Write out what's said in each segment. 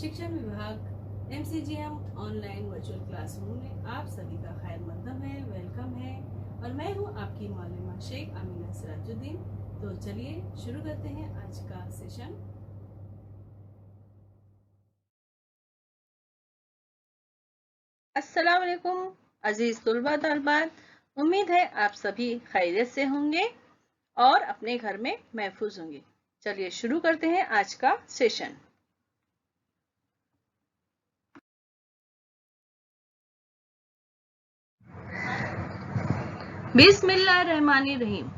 शिक्षण विभाग MCGM online virtual classroom में आप सभी का खैर मकदम है, वेलकम है। और मैं हूं आपकी मौलमा शेख आमीना सिराजुद्दीन। तो चलिए शुरू करते हैं आज का सेशन। अस्सलाम वालेकुम अजीज तुलबा तलबात, उम्मीद है आप सभी खैरियत से होंगे और अपने घर में महफूज होंगे। चलिए शुरू करते हैं आज का सेशन। बिस्मिल्लाहिर्रहमानिर्रहीम।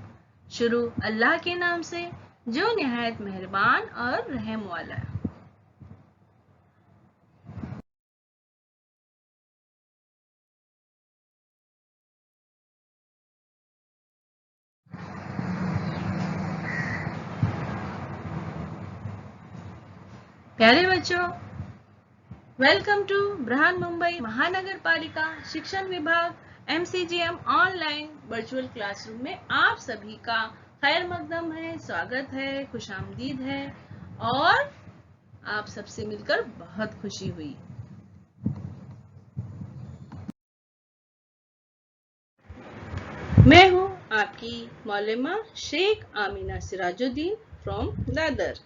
शुरू अल्लाह के नाम से जो निहायत मेहरबान और रहम वाला है। प्यारे बच्चों, वेलकम टू ब्रहान मुंबई महानगर पालिका शिक्षण विभाग MCGM ऑनलाइन वर्चुअल क्लासरूम में आप सभी का खैर मकदम है, स्वागत है, खुशामदीद है और आप सबसे मिलकर बहुत खुशी हुई। मैं हूं आपकी मौलमा Sheikh Amina Sirajuddin from Dadar.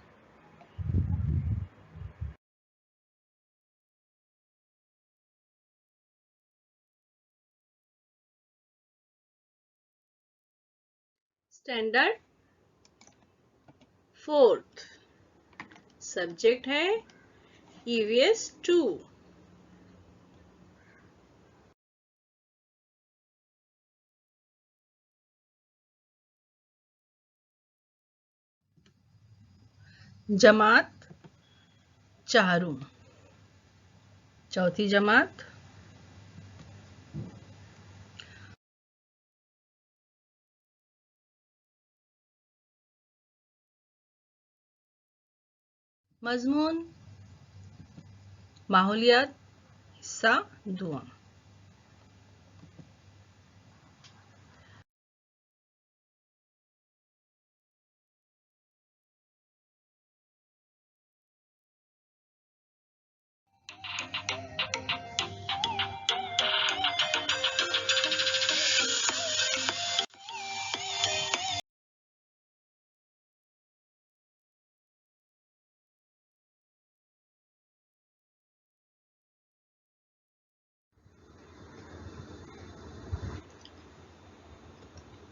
Standard 4th, subject है EVS 2। जमात चारू, चौथी जमात। मजमून माहौलियात, हिस्सा दुआ।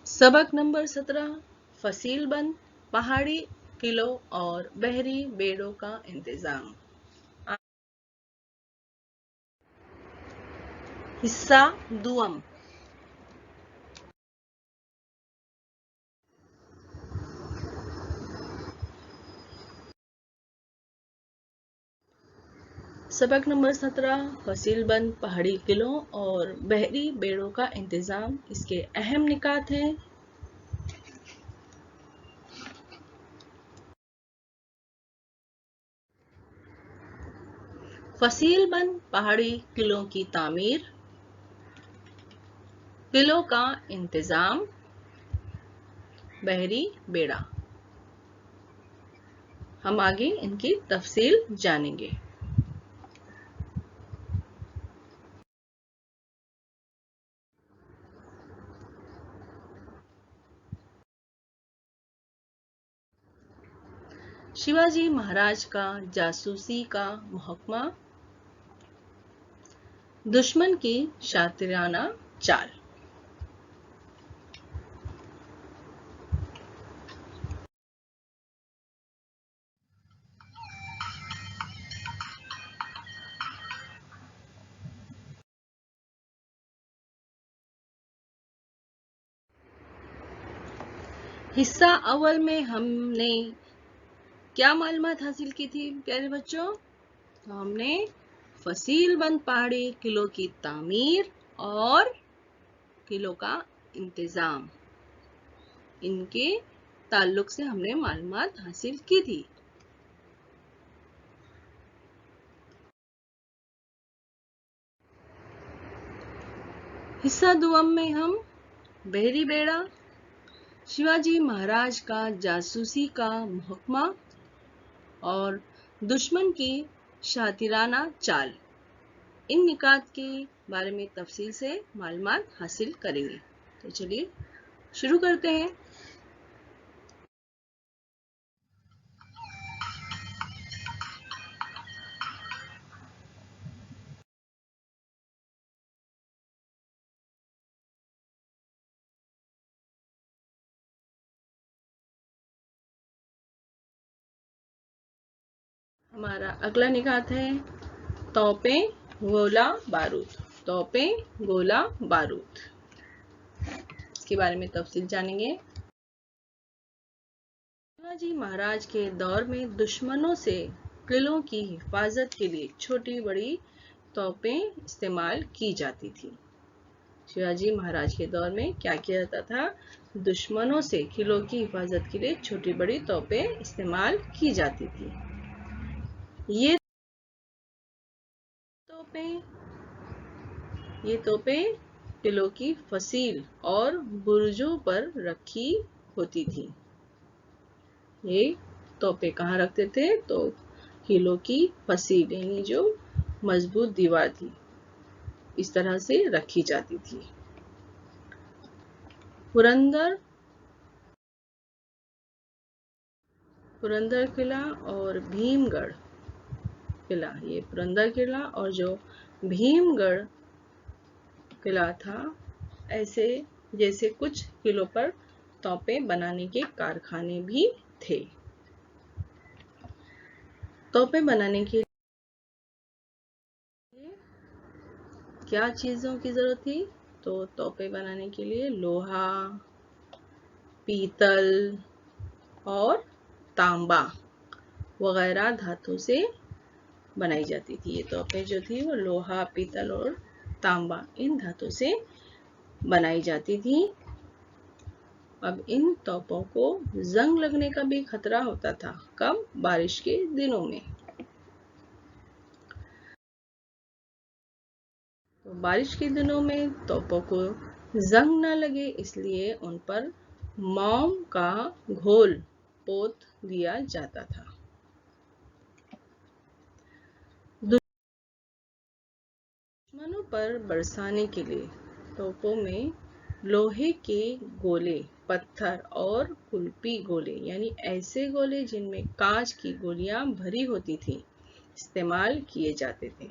सबक नंबर 17, फसीलबंद, पहाड़ी किलों और बहरी बेड़ों का इंतजाम। हिस्सा दुअम। सबक नंबर 17, फसीलबंद, पहाड़ी किलों और बहरी बेड़ों का इंतजाम। इसके अहम निकात हैं। फसीलबंद पहाड़ी किलों की तामीर, किलों का इंतजाम, बहरी बेड़ा। हम आगे इनकी तफसील जानेंगे। शिवाजी महाराज का जासूसी का महकमा, दुश्मन की शातिराना चाल। हिस्सा अव्वल में हमने क्या मालूमात हासिल की थी प्यारे बच्चों? तो हमने फसीलबंद पहाड़ी किलों की तामीर और किलों का इंतजाम, इनके ताल्लुक से हमने मालूमात हासिल की थी। हिस्सा दुअम में हम बहरी बेड़ा, शिवाजी महाराज का जासूसी का महकमा और दुश्मन की शातिराना चाल। इन निकात के बारे में तफसील से मालूमात हासिल करेंगे। तो चलिए शुरू करते हैं। हमारा अगला निकात है तोपें गोला बारूद। तोपें गोला बारूद, इसके बारे में तफसील जानेंगे। शिवाजी महाराज के दौर में दुश्मनों से किलों की हिफाजत के लिए छोटी बड़ी तोपें इस्तेमाल की जाती थी। शिवाजी महाराज के दौर में क्या किया जाता था? दुश्मनों से किलों की हिफाजत के लिए छोटी बड़ी तोपें इस्तेमाल की जाती थी। ये तोपें किलों की फसील और बुर्जों पर रखी होती थी। ये तोपें कहाँ रखते थे? तो किलों की फसील यानी जो मजबूत दीवार थी, इस तरह से रखी जाती थी। पुरंदर किला और भीमगढ़ किला, ये पुरंदर किला और जो भीमगढ़ किला था, ऐसे जैसे कुछ किलों पर तोपें बनाने के कारखाने भी थे। तोपें बनाने के लिए क्या चीजों की जरूरत थी? तो तोपें बनाने के लिए लोहा, पीतल और तांबा वगैरह धातु से बनाई जाती थी। ये तोपें जो थी वो लोहा, पीतल और तांबा इन धातु से बनाई जाती थी। अब इन तोपों को जंग लगने का भी खतरा होता था। कब? बारिश के दिनों में। तो बारिश के दिनों में तोपों को जंग न लगे, इसलिए उन पर मोम का घोल पोत दिया जाता था। दुश्मनों पर बरसाने के लिए तोपों में लोहे के गोले, पत्थर और कुल्पी गोले यानी ऐसे गोले जिनमें कांच की गोलियां भरी होती थी, इस्तेमाल किए जाते थे।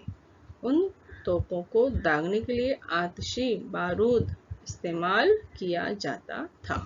उन तोपों को दागने के लिए आतिशी बारूद इस्तेमाल किया जाता था।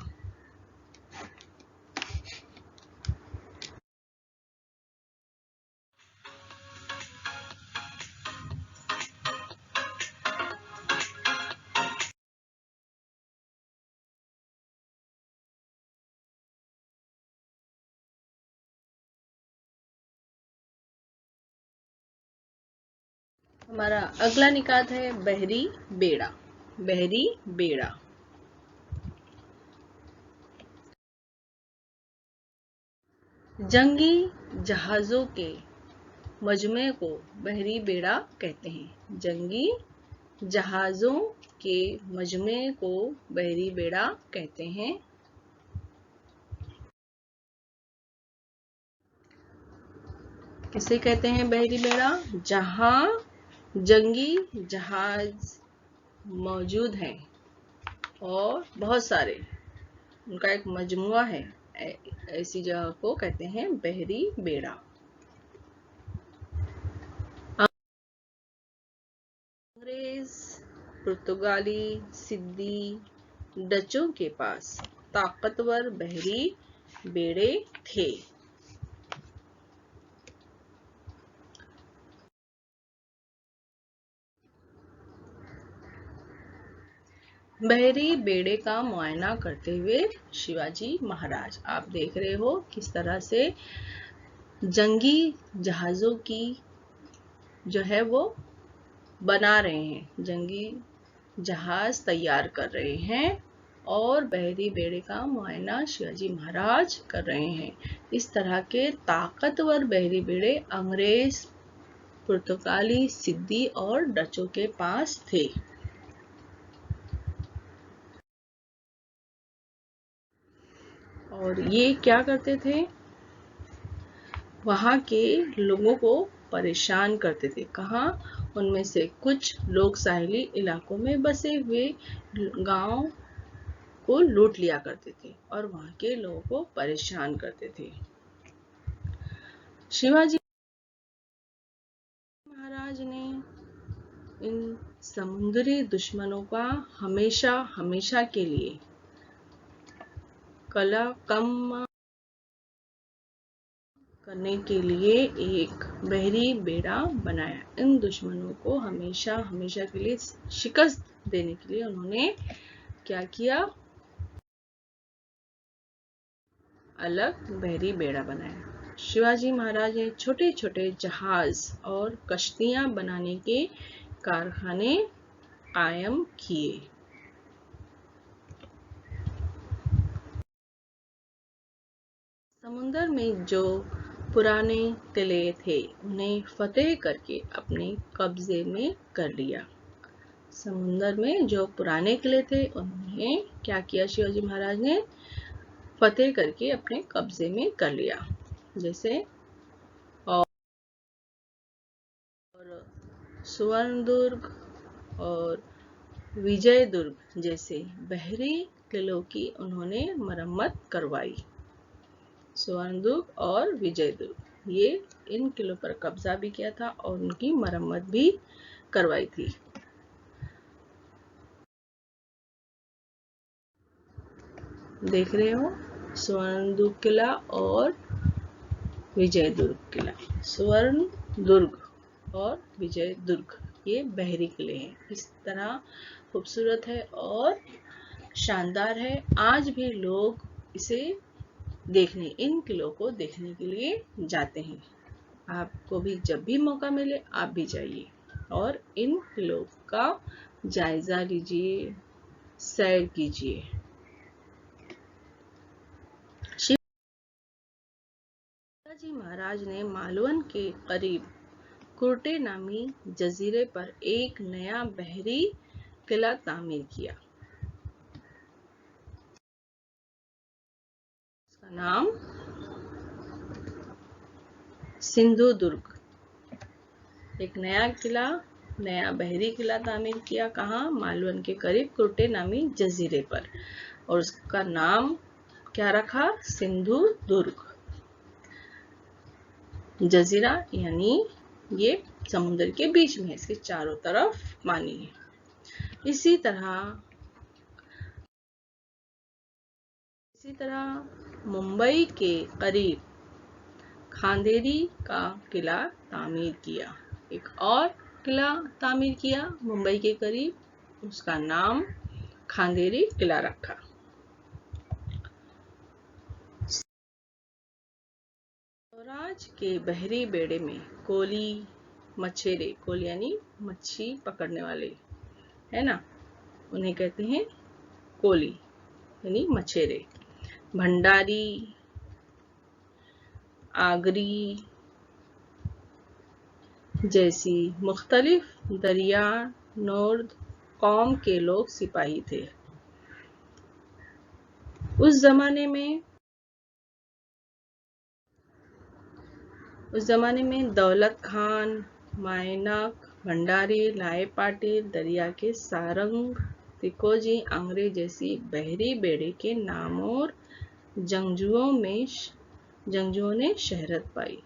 हमारा अगला निकात है बहरी बेड़ा। बहरी बेड़ा, जंगी जहाजों के मजमे को बहरी बेड़ा कहते हैं। जंगी जहाजों के मजमे को बहरी बेड़ा कहते हैं। किसे कहते हैं बहरी बेड़ा? जहां जंगी जहाज मौजूद हैं और बहुत सारे, उनका एक मजमुआ है, ऐसी जगह को कहते हैं बहरी बेड़ा। अंग्रेज, पुर्तगाली, सिद्दी, डचों के पास ताकतवर बहरी बेड़े थे। बहरी बेड़े का मुआयना करते हुए शिवाजी महाराज, आप देख रहे हो किस तरह से जंगी जहाजों की जो है वो बना रहे हैं, जंगी जहाज तैयार कर रहे हैं और बहरी बेड़े का मुआयना शिवाजी महाराज कर रहे हैं। इस तरह के ताकतवर बहरी बेड़े अंग्रेज, पुर्तगाली, सिद्दी और डचों के पास थे। और ये क्या करते थे? वहां के लोगों को परेशान करते थे। कहाँ? उनमें से कुछ लोग साहिली इलाकों में बसे हुए गांव को लूट लिया करते थे और वहां के लोगों को परेशान करते थे। शिवाजी महाराज ने इन समुद्री दुश्मनों का हमेशा के लिए कम करने के लिए एक बहरी बेड़ा बनाया। इन दुश्मनों को हमेशा के लिए शिकस्त देने के लिए उन्होंने क्या किया? अलग बहरी बेड़ा बनाया। शिवाजी महाराज ने छोटे छोटे जहाज और कश्तियां बनाने के कारखाने कायम किए। समुद्र में जो पुराने किले थे उन्हें फतेह करके अपने कब्जे में कर लिया। समुद्र में जो पुराने किले थे उन्हें क्या किया? शिवाजी महाराज ने फतेह करके अपने कब्जे में कर लिया। जैसे और सुवर्णदुर्ग और विजयदुर्ग जैसे बहरी किलों की उन्होंने मरम्मत करवाई। सुवर्णदुर्ग और विजयदुर्ग, ये इन किलों पर कब्जा भी किया था और उनकी मरम्मत भी करवाई थी। देख रहे हो, सुवर्णदुर्ग किला और विजयदुर्ग किला। सुवर्णदुर्ग और विजयदुर्ग ये बहरी किले हैं। इस तरह खूबसूरत है और शानदार है। आज भी लोग इसे इन किलों को देखने के लिए जाते हैं। आपको भी जब भी मौका मिले आप भी जाइए और इन किलों का जायजा लीजिए, सैर कीजिए। शिवाजी महाराज ने मालवन के करीब कुर्टे नामी जजीरे पर एक नया बहरी किला तामीर किया। इसका नाम सिंधुदुर्ग। एक नया बहरी किला तामीर किया। कहाँ? मालवन के करीब कुर्टे नामी जजीरे पर, और उसका नाम क्या रखा? सिंधुदुर्ग। जजीरा यानी ये समुद्र के बीच में है, इसके चारों तरफ पानी है। इसी तरह मुंबई के करीब खांदेरी का किला तामीर किया। एक और किला तामीर किया मुंबई के करीब, उसका नाम खांदेरी किला रखा। स्वराज के बहरी बेड़े में कोली मछेरे, कोली यानी मच्छी पकड़ने वाले, है ना, उन्हें कहते हैं कोली यानी मछेरे। भंडारी, आगरी जैसी मुख्तलिफ दरिया नोर्द कौम के लोग सिपाही थे। उस जमाने में दौलत खान, मायनक, भंडारी, लाए पाटिल, दरिया के सारंग, तिकोजी, आंग्रे जैसी बहरी बेड़े के नामोर जंगजुओं ने शहरत पाई।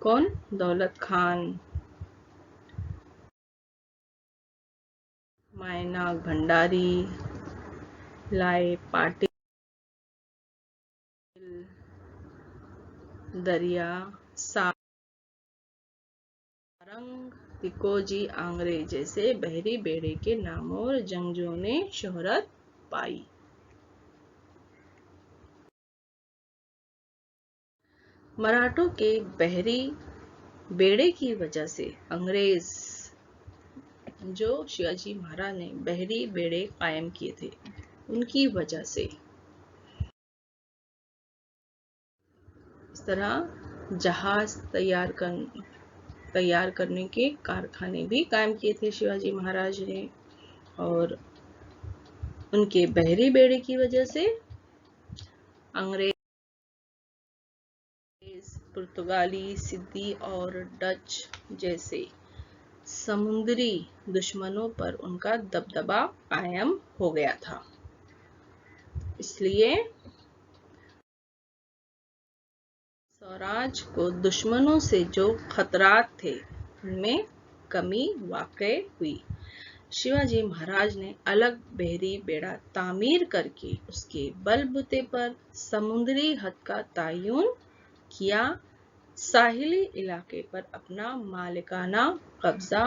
कौन? दौलत खान, मायनक, भंडारी, लाए पाटिल, दरिया सारंग, तिकोजी, आंग्रे जैसे बहरी बेड़े के नामों जंगजुओं ने शोहरत पाई। मराठों के बहरी बेड़े की वजह से अंग्रेज, जो शिवाजी महाराज ने बहरी बेड़े कायम किए थे, उनकी वजह से इस तरह जहाज तैयार करने के कारखाने भी कायम किए थे शिवाजी महाराज ने, और उनके बहरी बेड़े की वजह से अंग्रेज पुर्तगाली, सिद्दी और डच जैसे समुद्री दुश्मनों पर उनका दबदबा कायम हो गया था। इसलिए स्वराज को दुश्मनों से जो खतरात थे उनमें कमी वाक़ई हुई। शिवाजी महाराज ने अलग बहरी बेड़ा तामीर करके उसके बलबूते पर समुद्री हद का तयन किया, साहिली इलाके पर अपना मालिकाना कब्जा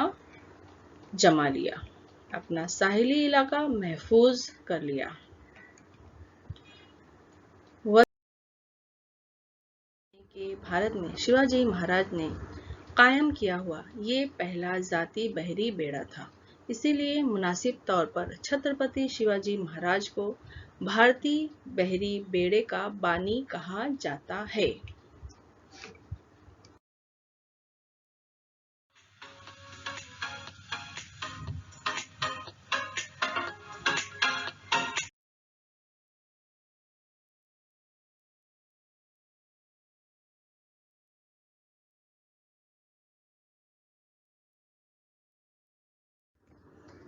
जमा लिया, अपना साहिली इलाका महफूज कर लिया। भारत में शिवाजी महाराज ने कायम किया हुआ ये पहला जाती बहरी बेड़ा था। इसीलिए मुनासिब तौर पर छत्रपति शिवाजी महाराज को भारतीय बहरी बेड़े का बानी कहा जाता है।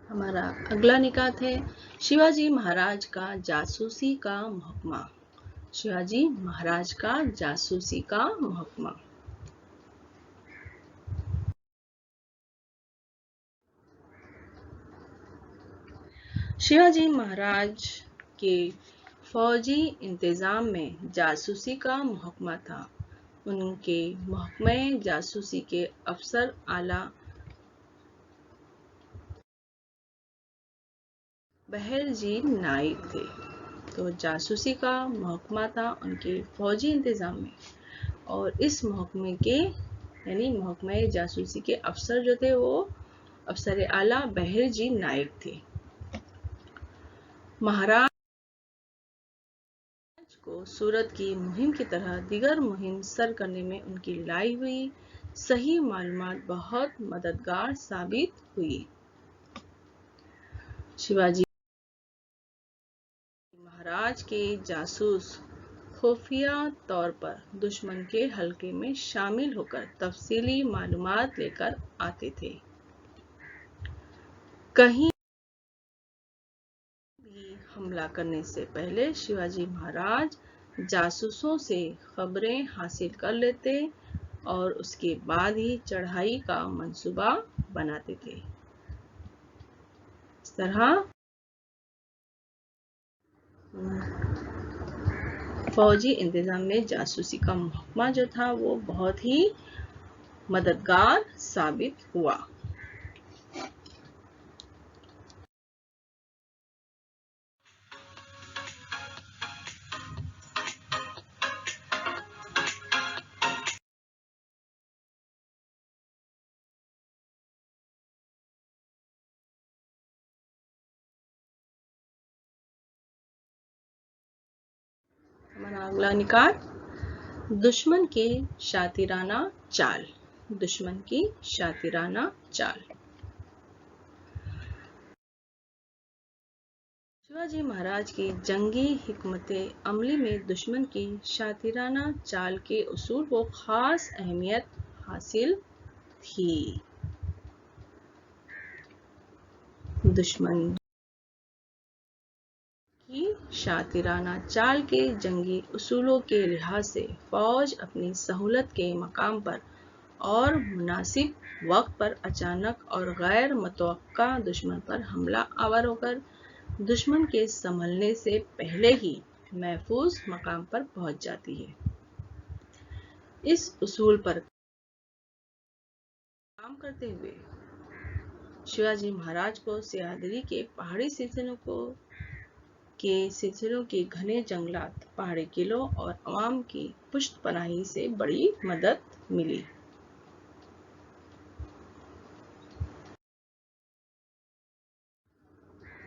हमारा अगला निकात है शिवाजी महाराज का जासूसी का महकमा। शिवाजी महाराज का जासूसी का महकमा। शिवाजी महाराज के फौजी इंतजाम में जासूसी का महकमा था। उनके महकमे जासूसी के अफसर आला बहरजी नाइक थे। तो जासूसी का महकमा था उनके फौजी इंतजाम में, और इस महकमे के यानी महकमे जासूसी के अफसर जो थे वो अफसर आला बहरजी नाइक थे। महाराज को सूरत की मुहिम की तरह दीगर मुहिम सर करने में उनकी लाई हुई सही मालूमात बहुत मददगार साबित हुई। शिवाजी महाराज के जासूस खुफिया तौर पर दुश्मन के हलके में शामिल होकर तफसीली मालूमात लेकर आते थे। कहीं भी हमला करने से पहले शिवाजी महाराज जासूसों से खबरें हासिल कर लेते और उसके बाद ही चढ़ाई का मंसूबा बनाते थे। इस तरह फौजी इंतजाम में जासूसी का महकमा जो था वो बहुत ही मददगार साबित हुआ। हमारा अगला निकात दुश्मन की शातिराना चाल। दुश्मन की शातिराना चाल। शिवाजी महाराज की जंगी हिकमते अमली में दुश्मन की शातिराना चाल के उसूल को खास अहमियत हासिल थी। दुश्मन की शातिराना चाल के जंगी उसूलों के लिहाज से फौज अपनी सहूलत के मकाम पर और मुनासिब वक्त पर अचानक और गैर मुतवक्का दुश्मन पर हमला आवर होकर दुश्मन के संभलने से पहले ही महफूज मकाम पर पहुंच जाती है। इस उसूल पर काम करते हुए शिवाजी महाराज को सह्याद्री के पहाड़ी सिलसिलों के घने जंगलात, पहाड़ी किलों और अवाम की पुष्टपनाही से बड़ी मदद मिली।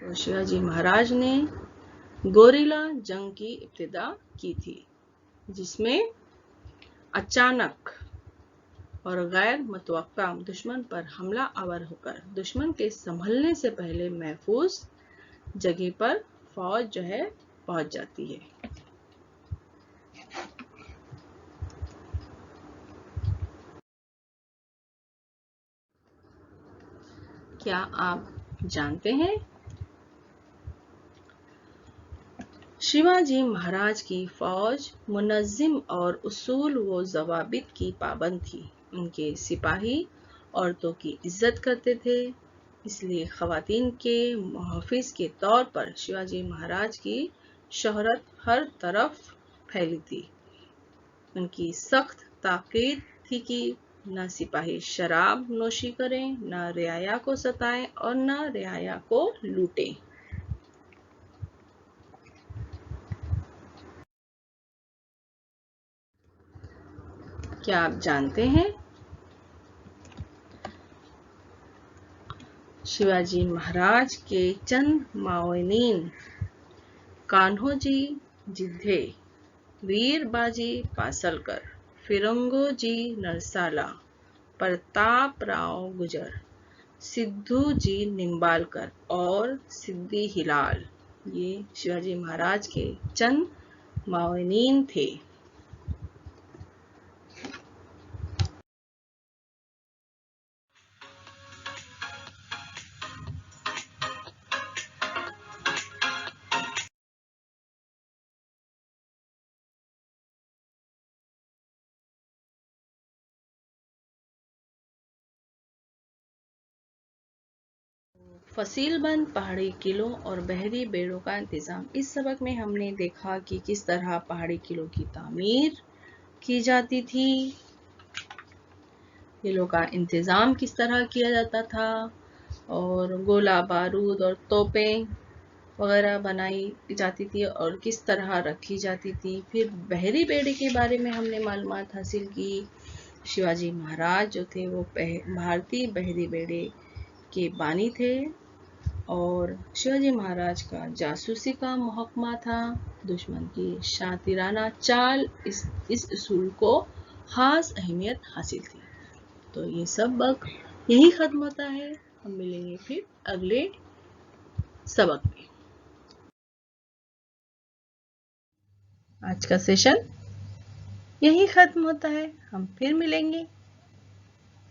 तो शिवाजी महाराज ने गोरिल्ला जंग की इब्तिदा की थी, जिसमें अचानक और गैर मुतवक्का दुश्मन पर हमला आवर होकर दुश्मन के संभलने से पहले महफूज जगह पर फौज जो है पहुंच जाती है। क्या आप जानते हैं? शिवाजी महाराज की फौज मुनज़्ज़िम और उसूल व ज़वाबित की पाबंद थी। उनके सिपाही औरतों की इज्जत करते थे, इसलिए ख़वातीन के मुहाफ़िज़ के तौर पर शिवाजी महाराज की शोहरत हर तरफ फैली थी। उनकी सख्त ताकीद थी कि न सिपाही शराब नोशी करें, न रियाया को सताएं और न रियाया को लूटें। क्या आप जानते हैं? शिवाजी महाराज के चंद मावनीन कान्होजी जिद्धे, वीरबाजी पासलकर, फिरंगोजी नरसाला, प्रतापराव गुजर, सिद्धूजी निंबालकर और सिद्दी हिलाल ये शिवाजी महाराज के चंद मावनीन थे। फसीलबंद पहाड़ी किलों और बहरी बेड़ों का इंतजाम। इस सबक में हमने देखा कि किस तरह पहाड़ी किलों की तामीर की जाती थी, किलों का इंतजाम किस तरह किया जाता था और गोला बारूद और तोपें वगैरह बनाई जाती थी और किस तरह रखी जाती थी। फिर बहरी बेड़े के बारे में हमने मालूमात हासिल की। शिवाजी महाराज जो थे वो भारतीय बहरी बेड़े के बानी थे और शिवाजी महाराज का जासूसी का महकमा था। दुश्मन की शातिराना चाल इस उसूल को खास अहमियत हासिल थी। तो ये सबक यही खत्म होता है। हम मिलेंगे फिर अगले सबक में। आज का सेशन यही खत्म होता है। हम फिर मिलेंगे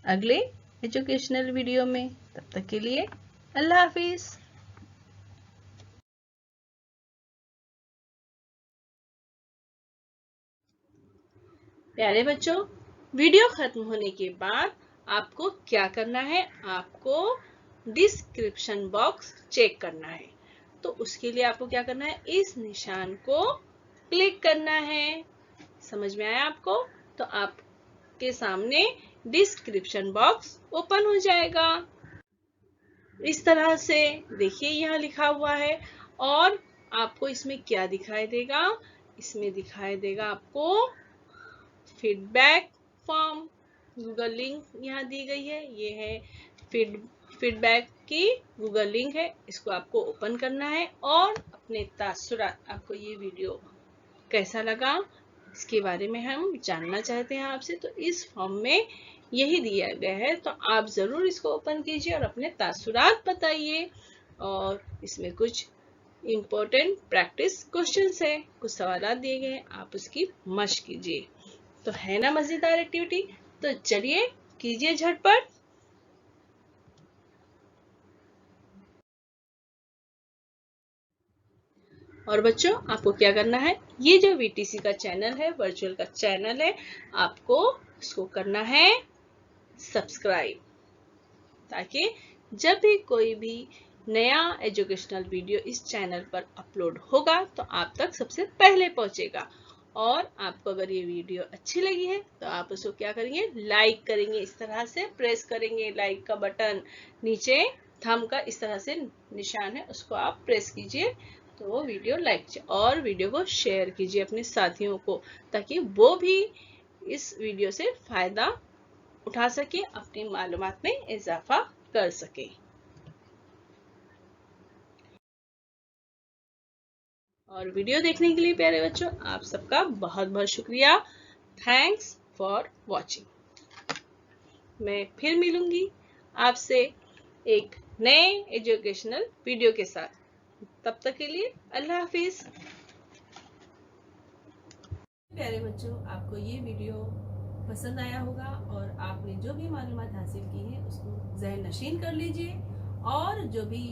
अगले एजुकेशनल वीडियो में। तब तक के लिए अल्लाह हाफिज। प्यारे बच्चों, वीडियो खत्म होने के बाद आपको क्या करना है? आपको डिस्क्रिप्शन बॉक्स चेक करना है। तो उसके लिए आपको क्या करना है? इस निशान को क्लिक करना है। समझ में आया आपको? तो आपके सामने डिस्क्रिप्शन बॉक्स ओपन हो जाएगा। इस तरह से देखिए, यहाँ लिखा हुआ है और आपको इसमें क्या दिखाई देगा? इसमें दिखाई देगा आपको फीडबैक फॉर्म। गूगल लिंक यहाँ दी गई है। ये है फीडबैक की गूगल लिंक है। इसको आपको ओपन करना है और अपने तासुरात, आपको ये वीडियो कैसा लगा इसके बारे में हम जानना चाहते हैं आपसे। तो इस फॉर्म में यही दिया गया है, तो आप जरूर इसको ओपन कीजिए और अपने तासुरात बताइए। और इसमें कुछ इम्पोर्टेंट प्रैक्टिस क्वेश्चंस है, कुछ सवाल दिए गए हैं, आप उसकी मशक कीजिए। तो है ना मजेदार एक्टिविटी? तो चलिए कीजिए झटपट। और बच्चों, आपको क्या करना है? ये जो वीटीसी का चैनल है, वर्चुअल का चैनल है, आपको इसको करना है सब्सक्राइब, ताकि जब भी कोई भी नया एजुकेशनल वीडियो इस चैनल पर अपलोड होगा तो आप तक सबसे पहले पहुंचेगा। और आपको अगर ये वीडियो अच्छी लगी है तो आप उसको क्या करेंगे? लाइक करेंगे। इस तरह से प्रेस करेंगे लाइक का बटन, नीचे थंब का इस तरह से निशान है, उसको आप प्रेस कीजिए तो वो वीडियो लाइक कीजिए। और वीडियो को शेयर कीजिए अपने साथियों को, ताकि वो भी इस वीडियो से फायदा उठा सके, अपनी मालूमात में इजाफा कर सके। और वीडियो देखने के लिए प्यारे बच्चों, आप सबका बहुत बहुत शुक्रिया। Thanks for watching. मैं फिर मिलूंगी आपसे एक नए एजुकेशनल वीडियो के साथ। तब तक के लिए अल्लाह हाफिज। प्यारे बच्चों, आपको ये वीडियो पसंद आया होगा और आपने जो भी मालूमात हासिल की है उसको ज़हन नशीन कर लीजिए और जो भी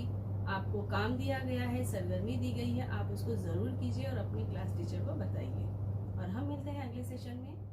आपको काम दिया गया है, सरगर्मी दी गई है, आप उसको ज़रूर कीजिए और अपनी क्लास टीचर को बताइए। और हम मिलते हैं अगले सेशन में।